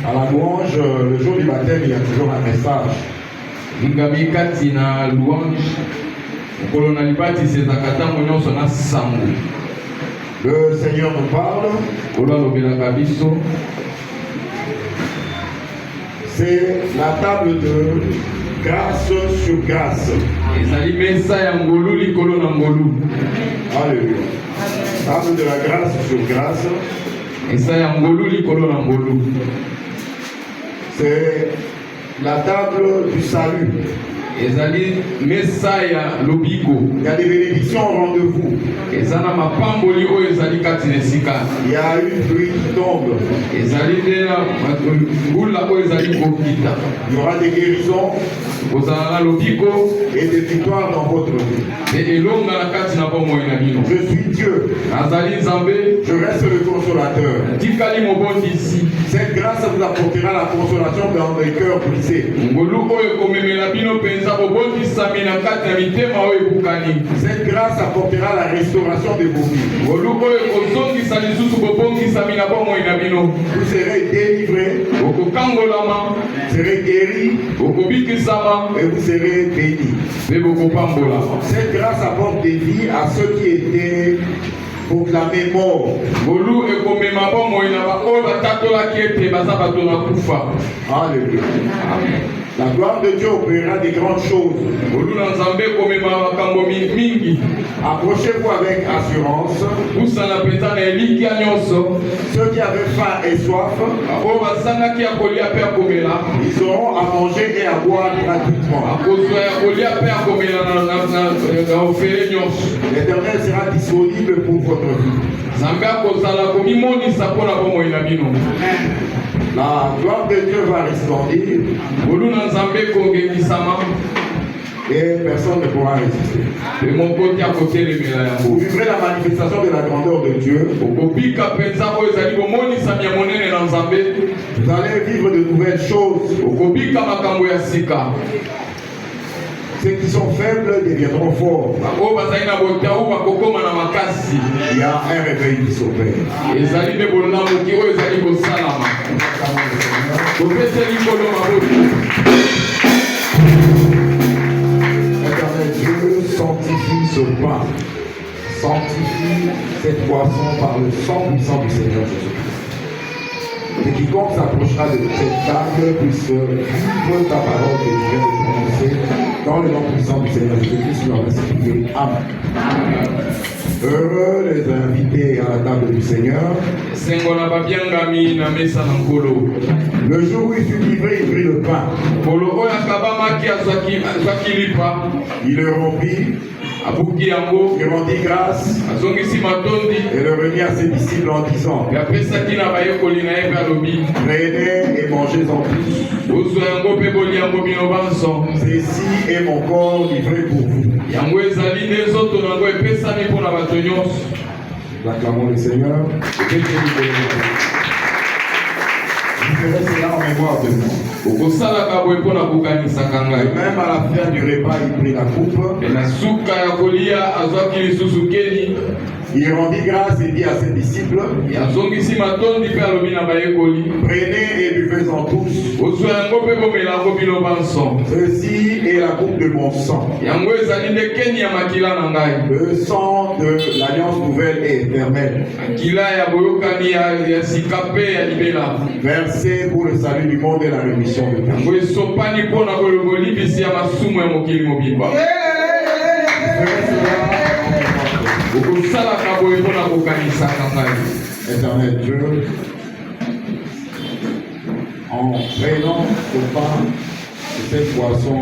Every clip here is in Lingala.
À la louange, le jour du baptême, il y a toujours un message. Le Seigneur nous parle. C'est la table de grâce sur grâce. Alléluia. Table de la grâce sur grâce. C'est la table du salut. Il y a des bénédictions au rendez-vous. Il y a une pluie qui tombe. Il y aura des guérisons et des victoires dans votre vie. Je suis Dieu. Je reste le consolateur. Cette grâce vous apportera la consolation dans les cœurs brisés. Cette grâce apportera la restauration de vos vies. Vous serez délivrés, vous serez guéris et vous serez bénis. Cette grâce apporte des vies à ceux qui étaient proclamés morts. Alléluia. La gloire de Dieu opérera des grandes choses. Approchez-vous avec assurance. Ceux qui avaient faim et soif, ils auront à manger et à boire gratuitement. L'Éternel sera disponible pour votre vie. La gloire de Dieu va resplendir et personne ne pourra résister. Vous vivrez la manifestation de la grandeur de Dieu. Vous allez vivre de nouvelles choses. Ceux qui sont faibles deviendront forts. Il y a un réveil qui s'opère. Éternel Dieu, sanctifie ce pain. Sanctifie cette boisson par le sang puissant du Seigneur Jésus-Christ. Et quiconque s'approchera de cette table puisse vivre ta parole que tu viens de prononcer dans le nom puissant du Seigneur Jésus-Christ. Nous avons prié. Amen. Heureux les invités à la table du Seigneur. Le jour où il fut livré, il prit le pain. Il le rompit. Il rendit grâce et le remit à ses disciples en disant: prenez et mangez-en tous. Ceci est mon corps livré pour vous. Acclamons le Seigneur. Vous ferez cela en mémoire de moi. Et même à la fin du repas, il prit la coupe. Il rendit grâce et dit à ses disciples: prenez et buvez-en tous. Ceci est la coupe de mon sang. Le sang de l'alliance nouvelle et éternelle. Versé pour le salut du monde et la rémission de péché. Éternel Dieu, en prenant ce pain et cette boisson,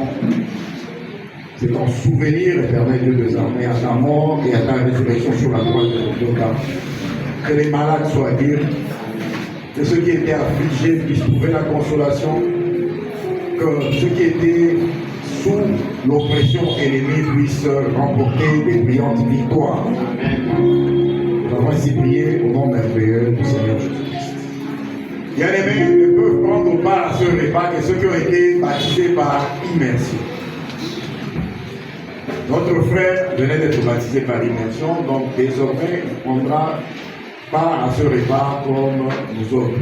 c'est en souvenir, éternel Dieu des armées, à ta mort et à ta résurrection sur la croix de Golgotha. Que les malades soient guéris, que ceux qui étaient affligés puissent trouver la consolation, que ceux qui étaient sous l'oppression ennemie puissent remporter des brillantes victoires. Nous avons ainsi prié au nom merveilleux du Seigneur Jésus-Christ. Bien-aimés, ne peuvent prendre part à ce repas que ceux qui ont été baptisés par immersion. Notre frère venait d'être baptisé par immersion, donc désormais il prendra part à ce repas comme nous autres.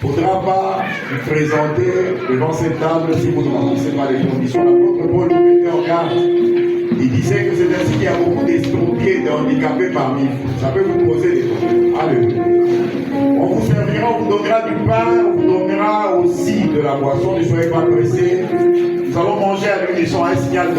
Il ne faudra pas vous présenter devant cette table si vous ne remplissez pas les conditions. L'apôtre Paul nous mettait en garde. Il disait que c'est ainsi qu'il y a beaucoup d'estropiés et d'handicapés parmi vous. Ça peut vous poser des problèmes. Alléluia. On vous servira, on vous donnera du pain, on vous donnera aussi de la boisson. Ne soyez pas pressés. Nous allons manger à l'unisson un signal de